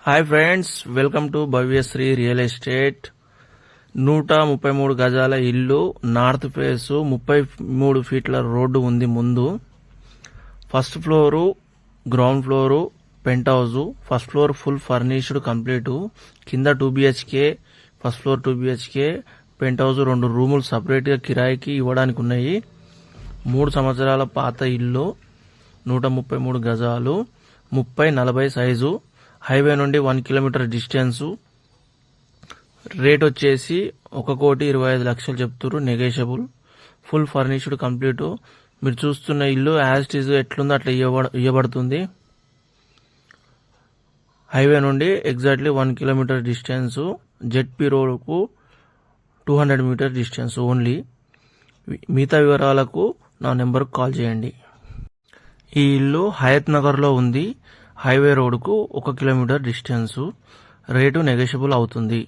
Hi friends, welcome to Bhavyasri real estate. 133 గజాల ఇల్లు, north face, 33 ఫీట్ల రోడ్డు ఉంది ముందు. First floor, ground floor, penthouse. First floor full furnished complete. కింద 2 BHK, first floor 2 BHK, penthouse 2 రూములు సపరేట్గా కిరాయికి ఇవ్వడానికి ఉన్నాయి. 3 సంవత్సరాల పాత ఇల్లు, 133 గజాలు, 30-40 సైజు, హైవే నుండి 1 కిలోమీటర్ డిస్టెన్స్. రేట్ వచ్చేసి 1,25,00,000 చెప్తున్నారు, నెగోషియబుల్. Full furnished complete. మీరు చూస్తున్న ఇల్లు యాజ్ ఇట్ ఈజ్ ఎట్లుందో అట్లా ఇవ్వబడుతుంది. హైవే నుండి ఎగ్జాక్ట్లీ 1 కిలోమీటర్ డిస్టెన్స్. జెడ్పీ రోడ్కు 200 మీటర్ డిస్టెన్స్ ఓన్లీ. మిగతా వివరాలకు నా నెంబర్కు కాల్ చేయండి. ఈ ఇల్లు హయత్ నగర్లో ఉంది. హైవే రోడ్కు 1 కిలోమీటర్ డిస్టెన్స్. రేటు నెగోషియబుల్ అవుతుంది.